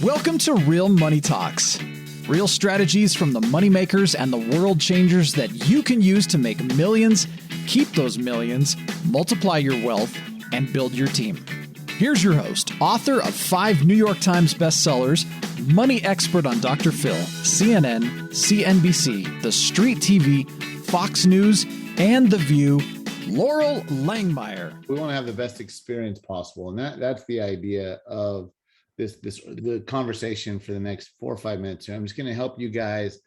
Welcome to Real Money Talks. Real strategies from the moneymakers and the world changers that you can use to make millions, keep those millions, multiply your wealth, and build your team. Here's your host, author of 5 New York Times bestsellers, money expert on Dr. Phil, CNN, CNBC, The Street TV, Fox News, and The View, Loral Langemeier. We want to have the best experience possible, and that's the idea of the conversation for the next 4 or 5 minutes. I'm just going to help you guys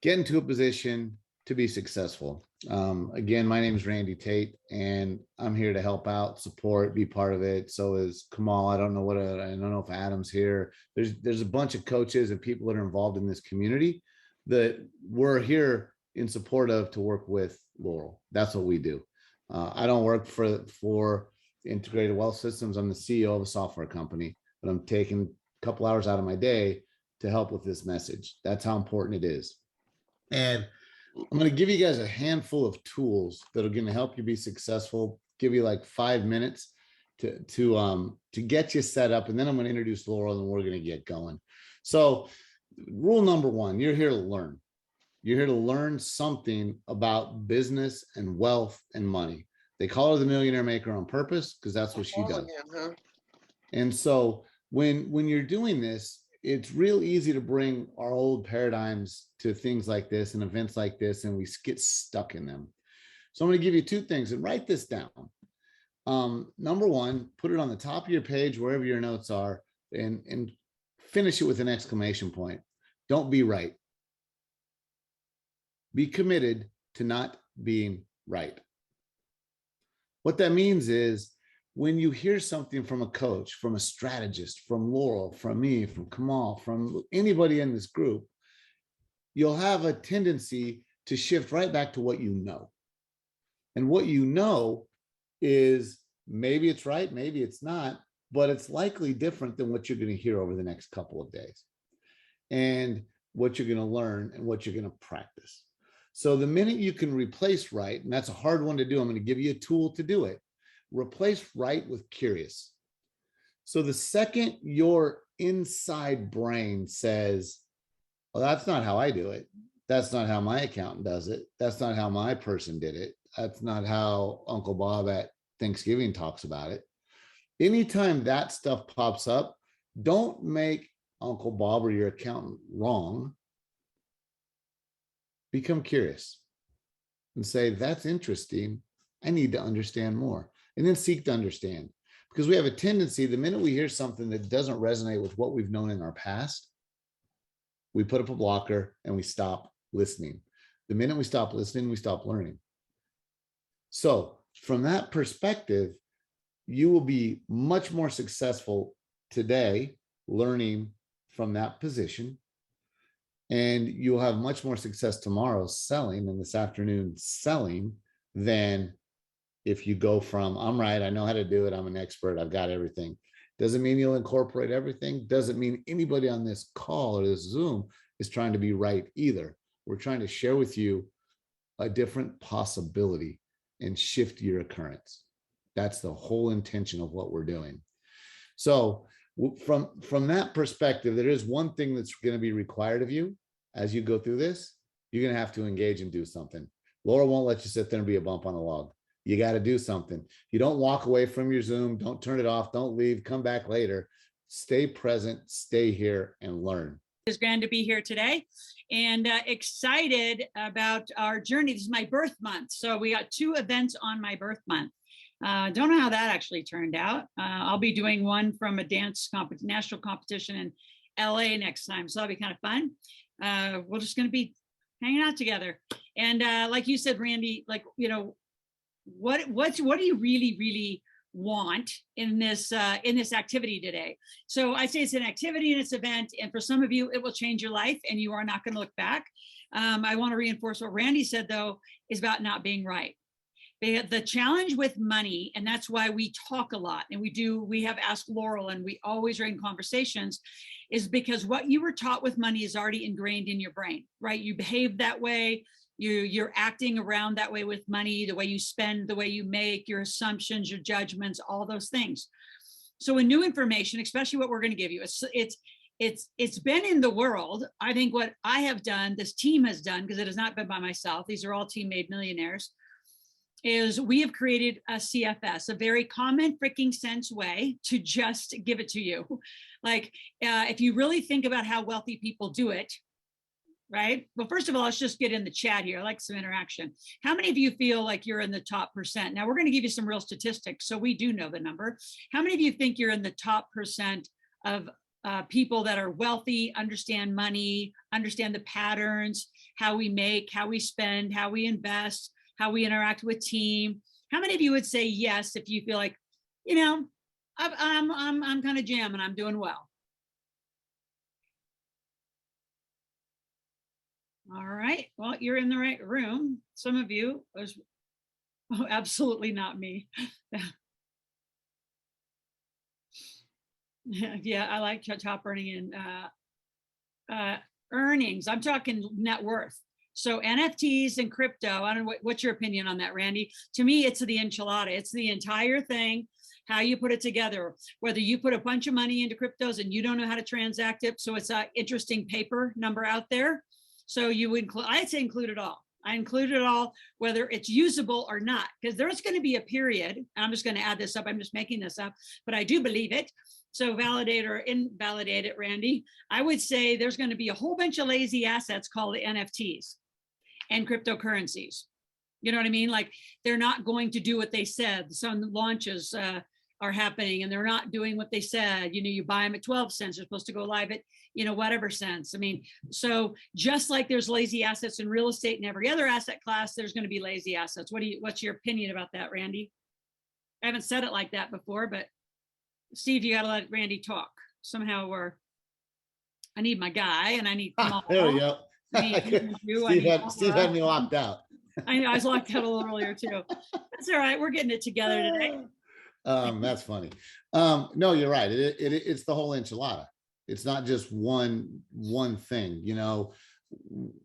get into a position to be successful. Again, my name is Randy Tate, and I'm here to help out, support, be part of it. So is Kamal. I don't know if Adam's here. There's a bunch of coaches and people that are involved in this community that we're here in support of to work with Loral. That's what we do. I don't work for Integrated Wealth Systems. I'm the CEO of a software company, but I'm taking a couple hours out of my day to help with this message. That's how important it is. And I'm going to give you guys a handful of tools that are going to help you be successful, give you like 5 minutes to get you set up. And then I'm going to introduce Loral and we're going to get going. So rule number 1, you're here to learn. You're here to learn something about business and wealth and money. They call her the millionaire maker on purpose because that's what she does. And so when you're doing this, it's real easy to bring our old paradigms to things like this and events like this, and we get stuck in them. So I'm going to give you 2 things and write this down. Number 1, put it on the top of your page, wherever your notes are, and finish it with an exclamation point. Don't be right. Be committed to not being right. What that means is when you hear something from a coach, from a strategist, from Loral, from me, from Kamal, from anybody in this group, you'll have a tendency to shift right back to what you know. And what you know is maybe it's right, maybe it's not, but it's likely different than what you're going to hear over the next couple of days and what you're going to learn and what you're going to practice. So the minute you can replace right, and that's a hard one to do, I'm going to give you a tool to do it. Replace right with curious. So the second your inside brain says, well, that's not how I do it. That's not how my accountant does it. That's not how my person did it. That's not how Uncle Bob at Thanksgiving talks about it. Anytime that stuff pops up, don't make Uncle Bob or your accountant wrong. Become curious and say, that's interesting. I need to understand more. And then seek to understand, because we have a tendency, the minute we hear something that doesn't resonate with what we've known in our past, we put up a blocker and we stop listening. The minute we stop listening, we stop learning. So from that perspective, you will be much more successful today learning from that position. And you'll have much more success tomorrow selling and this afternoon selling than if you go from, I'm right, I know how to do it, I'm an expert, I've got everything. Doesn't mean you'll incorporate everything. Doesn't mean anybody on this call or this Zoom is trying to be right either. We're trying to share with you a different possibility and shift your occurrence. That's the whole intention of what we're doing. So from that perspective, there is one thing that's going to be required of you as you go through this. You're going to have to engage and do something. Laura won't let you sit there and be a bump on a log. You got to do something. You don't walk away from your Zoom. Don't turn it off. Don't leave. Come back later. Stay present, stay here, and learn. It's grand to be here today and excited about our journey. This is my birth month. So we got 2 events on my birth month. Don't know how that actually turned out. I'll be doing one from a dance national competition in LA next time. So that'll be kind of fun. We're just going to be hanging out together. And like you said, Randy, like, you know, what do you really want in this activity today? So I say it's an activity and it's an event, and for some of you it will change your life and you are not going to look back. I want to reinforce what Randy said though, is about not being right. The challenge with money, and that's why we talk a lot, and we have Ask Loral, and we always are in conversations, is because what you were taught with money is already ingrained in your brain, right? You behave that way. You're acting around that way with money, the way you spend, the way you make, your assumptions, your judgments, all those things. So in new information, especially what we're going to give you, it's been in the world. I think what I have done, this team has done, because it has not been by myself, these are all team-made millionaires, is we have created a CFS, a very common freaking sense way to just give it to you. Like, if you really think about how wealthy people do it, right? Well, first of all, let's just get in the chat here. I like some interaction. How many of you feel like you're in the top percent? Now we're going to give you some real statistics, so we do know the number. How many of you think you're in the top percent of people that are wealthy, understand money, understand the patterns, how we make, how we spend, how we invest, how we interact with team? How many of you would say yes if you feel like, you know, I'm kind of jamming, I'm doing well? All right, well, you're in the right room. Some of you, oh, absolutely not me. Yeah, I like top earning and earnings. I'm talking net worth. So NFTs and crypto, I don't know, what's your opinion on that, Randy? To me, it's the enchilada. It's the entire thing, how you put it together, whether you put a bunch of money into cryptos and you don't know how to transact it. So it's an interesting paper number out there. So you include, I'd say include it all. I include it all, whether it's usable or not, because there's going to be a period, and I'm just going to add this up, I'm just making this up, but I do believe it. So validate or invalidate it, Randy. I would say there's going to be a whole bunch of lazy assets called the NFTs and cryptocurrencies. You know what I mean? Like, they're not going to do what they said. Some launches are happening and they're not doing what they said. You know, you buy them at 12 cents, they're supposed to go live at, you know, whatever cents. I mean, so just like there's lazy assets in real estate and every other asset class, there's going to be lazy assets. What's your opinion about that, Randy? I haven't said it like that before, but Steve, you got to let Randy talk somehow, or I need my guy and I need Kamal. There we go. Steve had me locked out. I know, I was locked out a little earlier too. That's all right. We're getting it together today. That's funny. No, you're right. It's the whole enchilada. It's not just one thing. You know,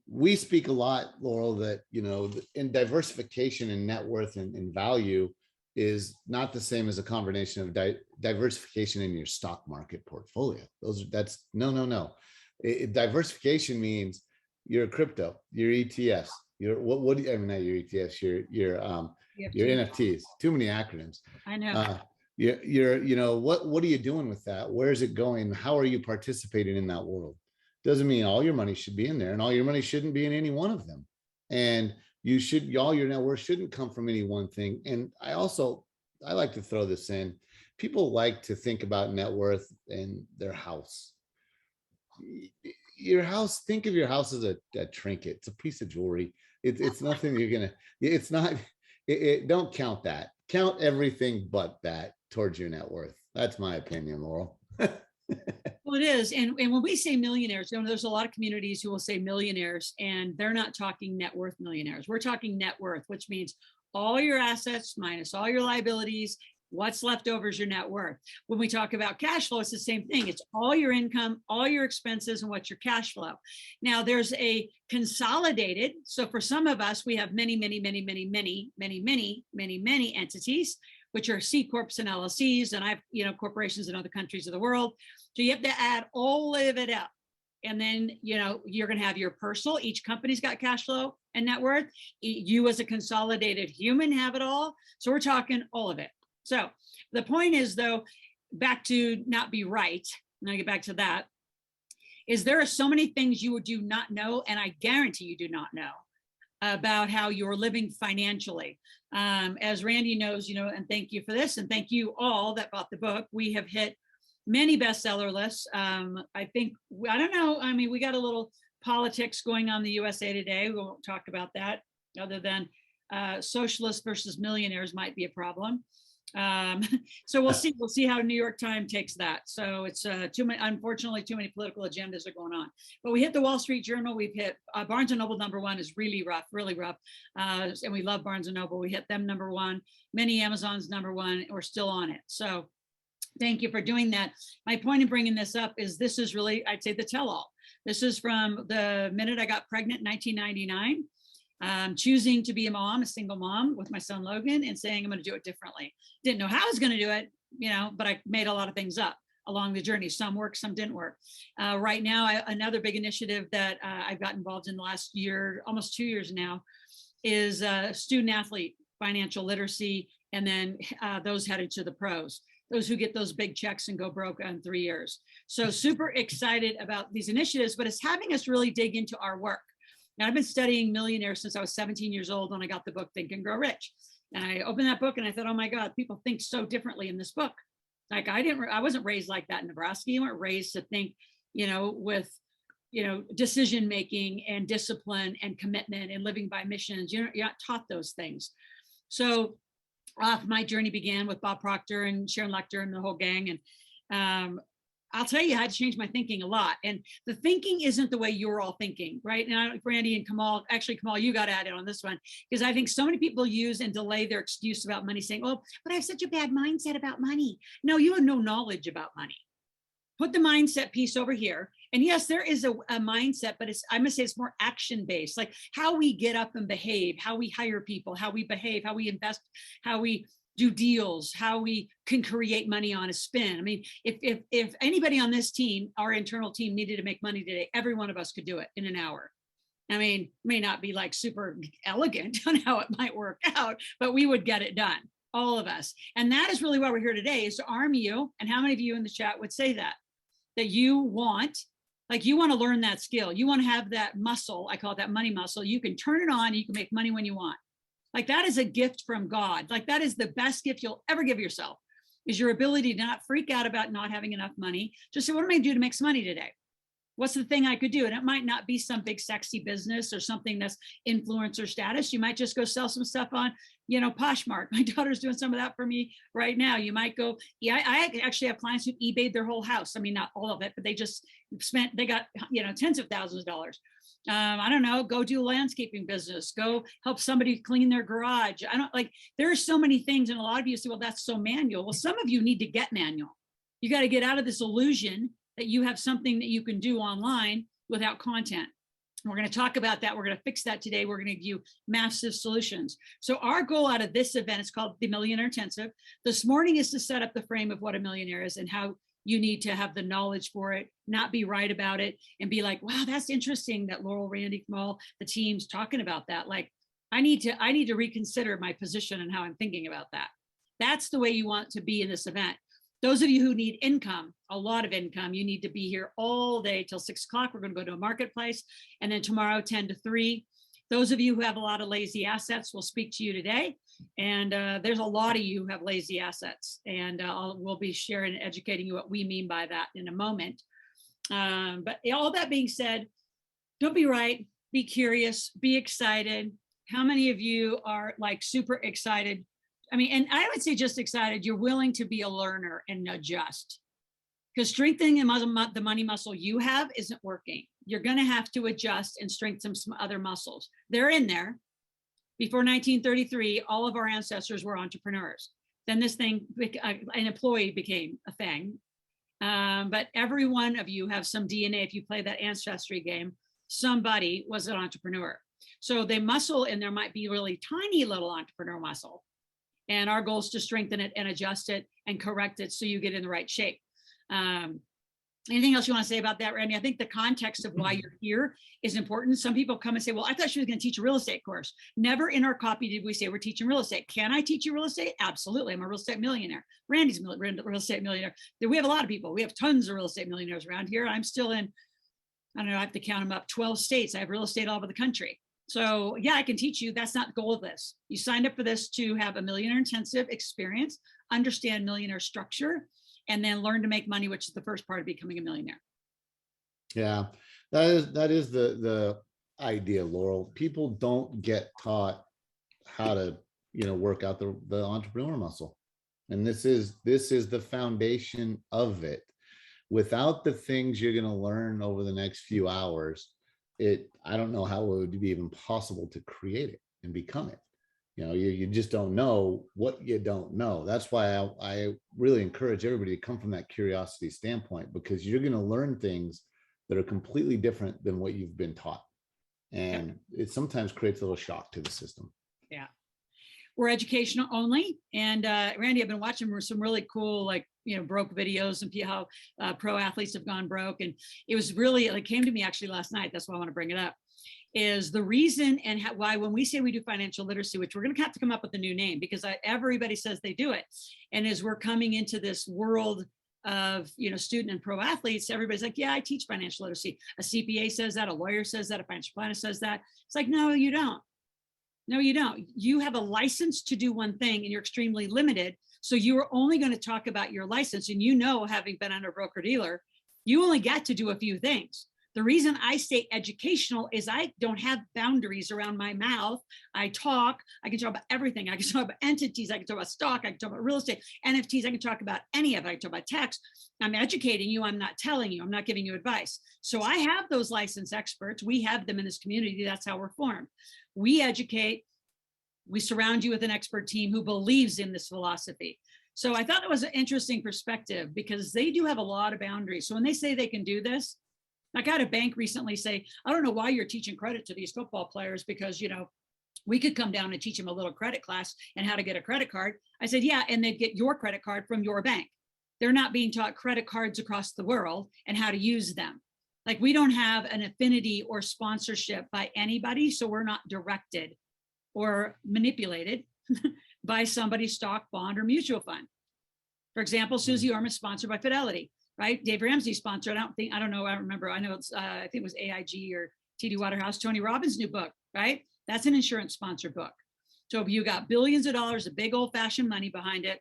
we speak a lot, Laurel, that, you know, in diversification and net worth and value is not the same as a combination of diversification in your stock market portfolio. That's no. Diversification means your crypto, your ETFs, your what do you, I mean, not your ETFs, your NFTs. Too many acronyms. I know. You know, what are you doing with that? Where is it going? How are you participating in that world? Doesn't mean all your money should be in there, and all your money shouldn't be in any one of them. And all your net worth shouldn't come from any one thing. And I like to throw this in. People like to think about net worth and their house. Your house, think of your house as a trinket. It's a piece of jewelry. It's nothing it's not, don't count that. Count everything but that towards your net worth. That's my opinion, Laurel. Well, it is. And when we say millionaires, you know, there's a lot of communities who will say millionaires, and they're not talking net worth millionaires. We're talking net worth, which means all your assets minus all your liabilities. What's left over is your net worth. When we talk about cash flow, it's the same thing. It's all your income, all your expenses, and what's your cash flow. Now, there's a consolidated. So for some of us, we have many entities, which are C Corps and LLCs, and I've, you know, corporations in other countries of the world. So you have to add all of it up. And then, you know, you're going to have your personal, each company's got cash flow and net worth. You as a consolidated human have it all. So we're talking all of it. So the point is, though, back to not be right, and I get back to that, is there are so many things you do not know, and I guarantee you do not know about how you're living financially. As Randy knows, you know, and thank you for this, and thank you all that bought the book. We have hit many bestseller lists. I think, I don't know, I mean, we got a little politics going on in the USA Today. We won't talk about that, other than socialists versus millionaires might be a problem. So we'll see how New York Times takes that. So it's unfortunately too many political agendas are going on. But we hit the Wall Street Journal. We've hit Barnes and Noble #1 is really rough, and we love Barnes and Noble. We hit them #1. Many Amazon's #1. We're still on it. So thank you for doing that. My point in bringing this up is this is really, I'd say, the tell-all. This is from the minute I got pregnant in 1999. Choosing to be a single mom with my son Logan, and saying I'm going to do it differently. Didn't know how I was going to do it, you know, but I made a lot of things up. along the journey. Some worked, some didn't work. Right now, another big initiative that I've got involved in the last year, almost 2 years now, is student athlete financial literacy, and then those headed to the pros, those who get those big checks and go broke in 3 years. So super excited about these initiatives, but it's having us really dig into our work. Now, I've been studying millionaires since I was 17 years old when I got the book Think and Grow Rich. And I opened that book and I thought, oh my God, people think so differently in this book. Like I wasn't raised like that in Nebraska. You weren't raised to think, with, decision making and discipline and commitment and living by missions. You're not taught those things. So my journey began with Bob Proctor and Sharon Lechter and the whole gang. And I'll tell you, I had to change my thinking a lot. And the thinking isn't the way you're all thinking, right? And Randy and Kamal, you got at it on this one, because I think so many people use and delay their excuse about money saying, oh, but I have such a bad mindset about money. No, you have no knowledge about money. Put the mindset piece over here. And yes, there is a mindset, but I must say it's more action-based, like how we get up and behave, how we hire people, how we behave, how we invest, how we do deals, how we can create money on a spin. I mean, if anybody on this team, our internal team, needed to make money today, every one of us could do it in an hour. I mean, may not be like super elegant on how it might work out, but we would get it done, all of us. And that is really why we're here today, is to arm you. And how many of you in the chat would say that you want to learn that skill. You want to have that muscle. I call it that money muscle. You can turn it on. And you can make money when you want. Like that is a gift from God. Like that is the best gift you'll ever give yourself, is your ability to not freak out about not having enough money. Just say, what am I going to do to make some money today? What's the thing I could do? And it might not be some big sexy business or something that's influencer status. You might just go sell some stuff on, Poshmark. My daughter's doing some of that for me right now. You might go, I actually have clients who eBayed their whole house. I mean, not all of it, but they got, tens of thousands of dollars. I don't know, go do a landscaping business, go help somebody clean their garage. There are so many things. And a lot of you say, well, that's so manual. Well, some of you need to get manual. You got to get out of this illusion that you have something that you can do online without content. We're going to talk about that. We're going to fix that today. We're going to give you massive solutions. So our goal out of this event is called the Millionaire Intensive. This morning is to set up the frame of what a millionaire is and how you need to have the knowledge for it, not be right about it, and be like, wow, that's interesting that Loral, Randy, Kamal, the team's talking about that. Like, I need to reconsider my position and how I'm thinking about that. That's the way you want to be in this event. Those of you who need income, a lot of income, you need to be here all day till 6 o'clock. We're going to go to a marketplace. And then tomorrow, 10 to 3. Those of you who have a lot of lazy assets will speak to you today. And there's a lot of you who have lazy assets. And we'll be sharing and educating you what we mean by that in a moment. But all that being said, don't be right. Be curious. Be excited. How many of you are like super excited? I mean, and I would say just excited, you're willing to be a learner and adjust, because strengthening the money muscle you have isn't working. You're going to have to adjust and strengthen some other muscles. They're in there. Before 1933, all of our ancestors were entrepreneurs. Then this thing, an employee became a thing. But every one of you have some DNA. If you play that ancestry game, somebody was an entrepreneur. So the muscle in there might be really tiny little entrepreneur muscle. And our goal is to strengthen it and adjust it and correct it so you get in the right shape. Anything else you want to say about that, Randy? I think the context of why you're here is important. Some people come and say, well, I thought she was going to teach a real estate course. Never in our copy did we say we're teaching real estate. Can I teach you real estate? Absolutely. I'm a real estate millionaire. Randy's a real estate millionaire. We have a lot of people. We have tons of real estate millionaires around here. I'm still in, I don't know, I have to count them up, 12 states. I have real estate all over the country. So yeah, I can teach you. That's not the goal of this. You signed up for this to have a millionaire intensive experience, understand millionaire structure, and then learn to make money, which is the first part of becoming a millionaire. Yeah, that is the idea, Loral. People don't get taught how to, work out the entrepreneur muscle. And this is the foundation of it. Without the things you're going to learn over the next few hours, I don't know how it would be even possible to create it and become it. You just don't know what you don't know. That's why I really encourage everybody to come from that curiosity standpoint, because you're going to learn things that are completely different than what you've been taught. And it sometimes creates a little shock to the system. Yeah. we're educational only. And Randy, I've been watching some really cool, like, broke videos and how pro athletes have gone broke. And it was really, it came to me actually last night. That's why I want to bring it up, is the reason and why when we say we do financial literacy, which we're going to have to come up with a new name because everybody says they do it. And as we're coming into this world of, student and pro athletes, everybody's like, yeah, I teach financial literacy. A CPA says that, a lawyer says that, a financial planner says that. It's like, no, you don't. No, you don't. You have a license to do one thing and you're extremely limited. So you are only going to talk about your license. And having been on a broker dealer, you only get to do a few things. The reason I say educational is I don't have boundaries around my mouth. I can talk about everything. I can talk about entities. I can talk about stock. I can talk about real estate, NFTs. I can talk about any of it. I can talk about tax. I'm educating you. I'm not telling you. I'm not giving you advice. So I have those licensed experts. We have them in this community. That's how we're formed. We educate. We surround you with an expert team who believes in this philosophy. So I thought it was an interesting perspective because they do have a lot of boundaries. So when they say they can do this, I got a bank recently say, I don't know why you're teaching credit to these football players because, we could come down and teach them a little credit class and how to get a credit card. I said, yeah, and they'd get your credit card from your bank. They're not being taught credit cards across the world and how to use them. Like we don't have an affinity or sponsorship by anybody. So we're not directed or manipulated by somebody's stock, bond, or mutual fund. For example, Susie Orman is sponsored by Fidelity. Right? Dave Ramsey sponsored. I don't know. I remember. I know it's, I think it was AIG or TD Waterhouse, Tony Robbins' new book, right? That's an insurance sponsored book. So if you got billions of dollars of big old fashioned money behind it,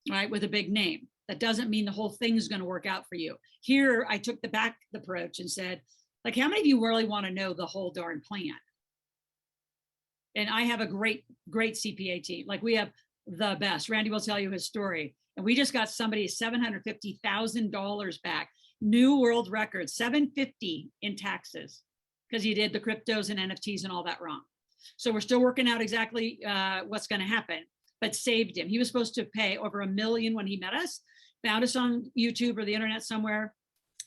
right? With a big name, that doesn't mean the whole thing is going to work out for you. Here, I took the back approach and said, like, how many of you really want to know the whole darn plan? And I have a great CPA team. Like we have the best. Randy will tell you his story. And we just got somebody $750,000 back, new world record, $750 in taxes, because he did the cryptos and NFTs and all that wrong. So we're still working out exactly what's going to happen, but saved him. He was supposed to pay over $1 million when he met us, found us on YouTube or the internet somewhere,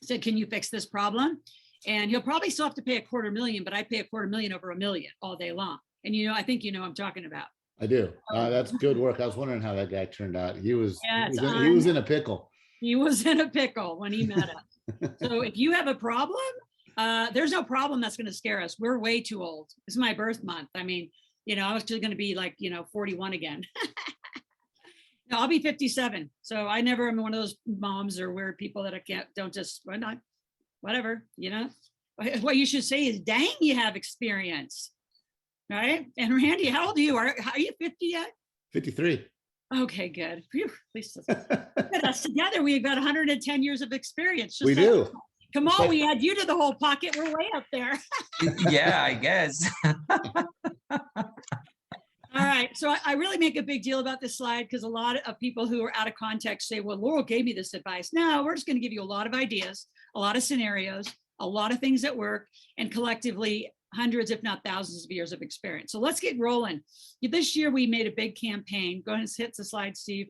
said, can you fix this problem? And he'll probably still have to pay $250,000, but I pay $250,000 over $1 million all day long. And I think I'm talking about. I do. That's good work. I was wondering how that guy turned out. He was in a pickle. He was in a pickle when he met us. So if you have a problem, there's no problem that's going to scare us. We're way too old. This is my birth month. I mean, I was just going to be like, 41 again. No, I'll be 57. So I never am one of those moms or weird people that don't just, why not? Whatever, What you should say is, dang, you have experience. Right. And Randy, how old are you? Are you 50 yet? 53. Okay, good. Phew, at least get us together. We've got 110 years of experience. We do. Come on, we add you to the whole pocket. We're way up there. Yeah, I guess. All right. So I really make a big deal about this slide because a lot of people who are out of context say, well, Loral gave me this advice. No, we're just going to give you a lot of ideas, a lot of scenarios, a lot of things that work, and collectively hundreds, if not thousands of years of experience. So let's get rolling. This year, we made a big campaign. Go ahead and hit the slide, Steve.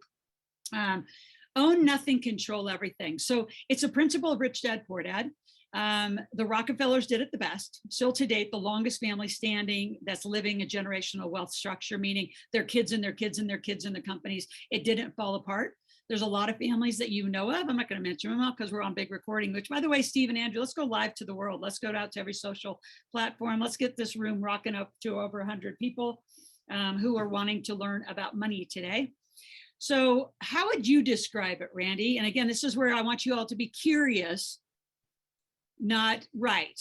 Own nothing, control everything. So it's a principle of Rich Dad, Poor Dad. The Rockefellers did it the best. Still to date, the longest family standing that's living a generational wealth structure, meaning their kids and their kids and their kids in the companies. It didn't fall apart. There's a lot of families that you know of. I'm not going to mention them all because we're on big recording, which, by the way, Steve and Andrew, let's go live to the world. Let's go out to every social platform. Let's get this room rocking up to over 100 people who are wanting to learn about money today. So how would you describe it, Randy? And again, this is where I want you all to be curious, not right.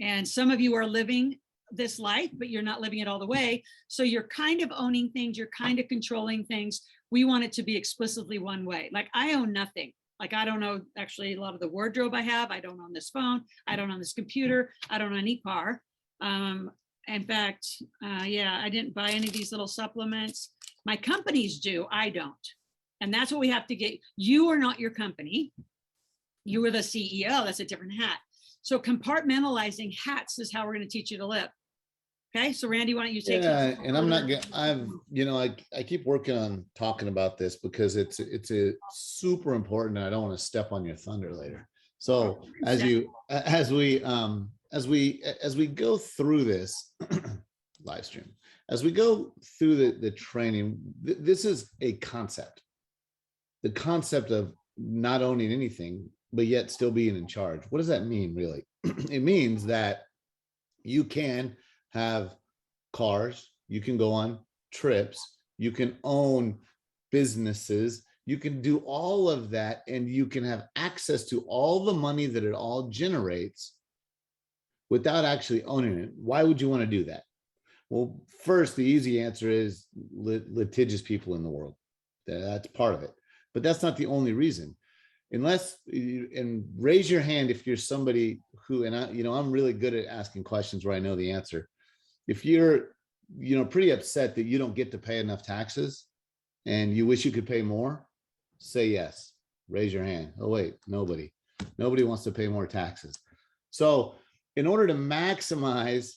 And some of you are living this life, but you're not living it all the way. So you're kind of owning things. You're kind of controlling things. We want it to be explicitly one way. Like I own nothing. Like I don't know actually a lot of the wardrobe I have. I don't own this phone. I don't own this computer. I don't own any car. In fact, I didn't buy any of these little supplements. My companies do. I don't. And that's what we have to get. You are not your company. You are the CEO. That's a different hat. So compartmentalizing hats is how we're going to teach you to live. Okay, so Randy, why don't you take? Yeah, and I'm not gonna. I keep working on talking about this because it's a super important. And I don't want to step on your thunder later. So as we go through this live stream, as we go through the training, this is a concept. The concept of not owning anything, but yet still being in charge. What does that mean, really? It means that you can have cars, you can go on trips, you can own businesses, you can do all of that, and you can have access to all the money that it all generates without actually owning it. Why would you want to do that? Well, first, the easy answer is litigious people in the world. That's part of it. But that's not the only reason. And raise your hand if you're somebody who, and I'm really good at asking questions where I know the answer. If you're, pretty upset that you don't get to pay enough taxes and you wish you could pay more, say yes. Raise your hand. Oh, wait, nobody wants to pay more taxes. So in order to maximize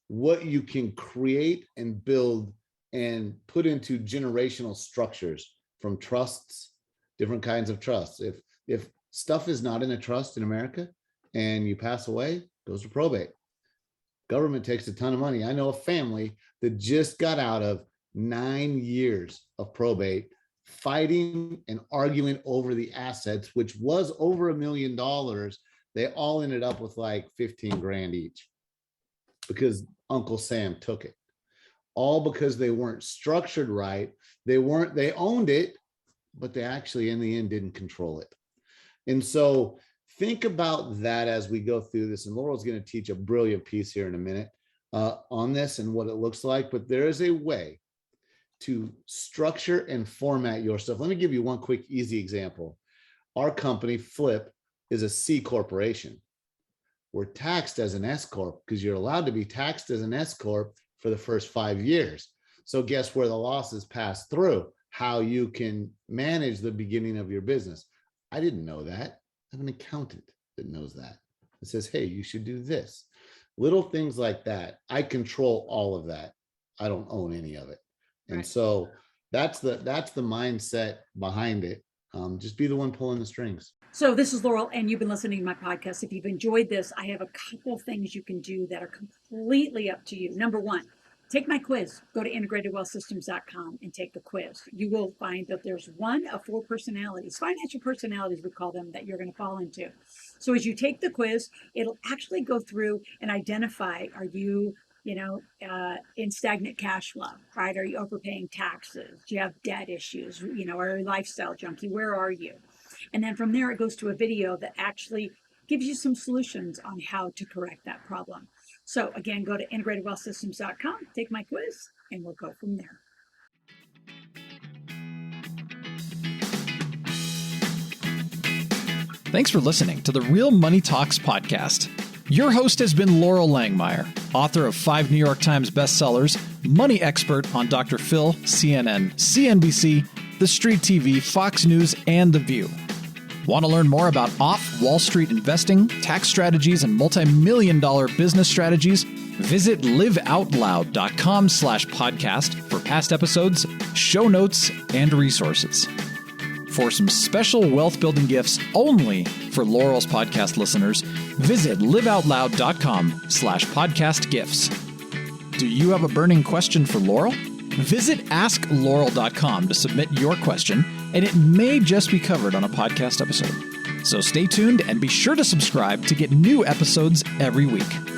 what you can create and build and put into generational structures, from trusts, different kinds of trusts. If stuff is not in a trust in America and you pass away, it goes to probate. Government takes a ton of money. I know a family that just got out of 9 years of probate, fighting and arguing over the assets, which was over $1 million. They all ended up with like 15 grand each because Uncle Sam took it. All because they weren't structured right. They owned it, but they actually in the end didn't control it. And so think about that as we go through this. And Loral's going to teach a brilliant piece here in a minute on this and what it looks like. But there is a way to structure and format your stuff. Let me give you one quick, easy example. Our company, Flip, is a C corporation. We're taxed as an S corp because you're allowed to be taxed as an S corp for the first 5 years. So guess where the losses pass through? How you can manage the beginning of your business. I didn't know that. I have an accountant that knows that. It says, hey, you should do this. Little things like that. I control all of that. I don't own any of it. And so that's the mindset behind it. Just be the one pulling the strings. So this is Loral, and you've been listening to my podcast. If you've enjoyed this, I have a couple things you can do that are completely up to you. Number one, take my quiz. Go to integratedwealthsystems.com and take the quiz. You will find that there's one of 4 personalities, financial personalities we call them, that you're going to fall into. So as you take the quiz, it'll actually go through and identify, are you in stagnant cash flow, right? Are you overpaying taxes? Do you have debt issues? Are you a lifestyle junkie? Where are you? And then from there, it goes to a video that actually gives you some solutions on how to correct that problem. So again, go to integratedwealthsystems.com, take my quiz, and we'll go from there. Thanks for listening to the Real Money Talks podcast. Your host has been Loral Langemeier, author of 5 New York Times bestsellers, money expert on Dr. Phil, CNN, CNBC, The Street TV, Fox News, and The View. Want to learn more about off-Wall Street investing, tax strategies, and multi-million-dollar business strategies? Visit liveoutloud.com/podcast for past episodes, show notes, and resources. For some special wealth-building gifts only for Loral's podcast listeners, visit liveoutloud.com/podcast gifts. Do you have a burning question for Loral? Visit askloral.com to submit your question, and it may just be covered on a podcast episode. So stay tuned and be sure to subscribe to get new episodes every week.